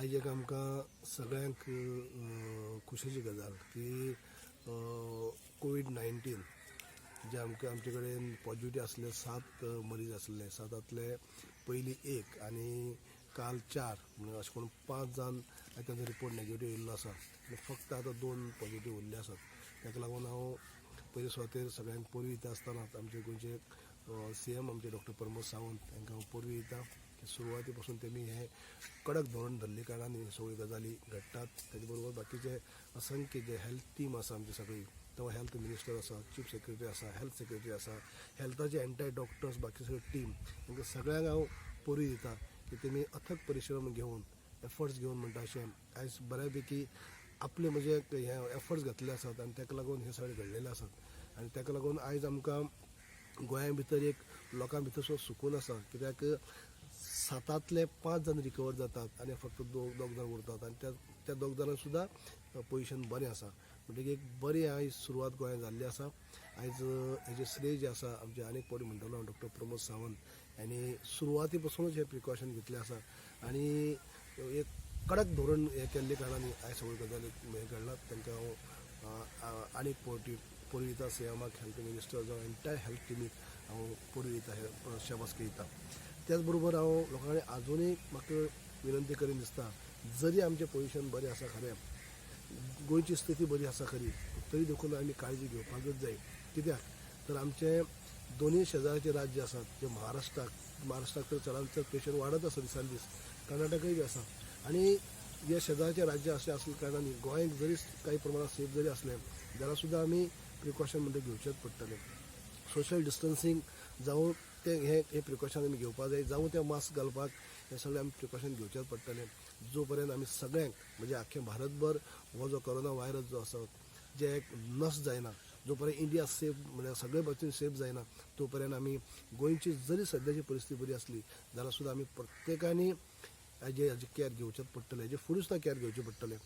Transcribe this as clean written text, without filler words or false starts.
आज एक आमकां सगळ्यांक खुशेची गजाल की कोविड-19 जे आमचे कडेन पॉझिटिव्ह आसले 7 मरीज आसले, 7तांतले पयली 1 आनी काल 4 म्हणजे अशें करून 5 जाण तांचो रिपोर्ट नेगेटिव्ह येयल्लो आसा आनी फक्त आतां 2 पॉझिटिव्ह उरले आसात. ताका लागून हांव पयले सुवातेर सगळ्यांक पोरवी दिता आसतनाच आमचे गोंयचे CM आमचे डॉक्टर प्रमोद सावंत तांकां हांव पोरवी दिता की सुरवाती पासून तेमी हें कडक धोरण धरले कारणान ह्यो सगळ्यो गजाली घडटात. तेजे बरोबर बाकीचे असंख्य जे हेल्थ टीम आसा आमची सगळी, तो हेल्थ मिनिस्टर आसा, चीफ सेक्रेटरी आसा, हेल्थ सेक्रेटरी आसा, हेल्थाचे एंटायर डॉक्टर्स, बाकी सगळी टीम, तांकां सगळ्यांक हांव पोरवी दिता की तेमी अथक परिश्रम घेवन एफर्ट्स घेवन म्हणटा अशें आयज बऱ्यापैकी आपले म्हणजे हे एफर्ट्स घातले आसात आनी ताका लागून हे सगळे घडलेले आसात. आनी ताका लागून आयज आमकां गोंया भितर एक लोकां भितर सुद्दां सुकून आसा, कित्याक 7तांतले 5 जाण रिकवर जातात आनी फक्त दोग जाण उरतात आनी त्या दोग जाणांक सुद्दां पोजिशन बरें आसा. म्हणटकीर एक बरी आयज सुरवात गोंयांत जाल्ली आसा. आयज हेजे श्रेय जे आसा आमचे आनीक फावटी म्हणटलो हांव डॉक्टर प्रमोद सावंत यांनी सुरवाती पासूनच हे प्रिकॉशन घेतले आसा आनी एक कडक धोरण हे केल्ले कारणान आयज सगळ्यो गजाली हे घडलात. तांकां हांव आनीक फावटी पोरवी दिता CMाक, हेल्थ मिनिस्टर जावं एंटायर हेल्थ टिमीक हांव पोरवी दिता, हे शाबासकी दिता. त्याच बरोबर हांव लोकां कडेन आजुनूय म्हाका विनंती करीन दिसता, जरी आमचें पोजिशन बरें आसा खरें, गोंयची स्थिती बरी आसा खरी, तरी देखून आमी काळजी घेवपाकच जाय. कित्याक तर आमचे दोनूय शेजारचे राज्य आसात, जे महाराष्ट्राक तर चडांत चड पेशंट वाडत आसा दिसान दीस, कर्नाटकय बी आसा आनी जे शेजारचे राज्य अशें आसल्या कारणान गोंयांत जरी काही प्रमाणात सेफ जरी असलें जाल्यार सुद्दां आमी प्रिकॉशन म्हणजे घेवचेच पडटलें. सोशल डिस्टन्सींग जावं ते हे प्रिकॉशन आमी घेवपाक जाय, जावं ते मास्क घालपाक, हे सगळें आमी प्रिकॉशन घेवचेच पडटलें. जो पर्यंत आमी सगळ्यांक म्हणजे आख्खे भारतभर हो जो कोरोना व्हायरस जो आसा जे एक नस जायना, जो पर्यंत इंडिया सेफ म्हणजे सगळे बाजून सेफ जायना, तो पर्यंत आमी गोंयची जरी सद्याची परिस्थिती बरी आसली जाल्यार सुद्दां आमी प्रत्येकानी हेजे केअर घेवचेच पडटलें, हेजे फुडें सुद्दां केअर घेवचें पडटलें.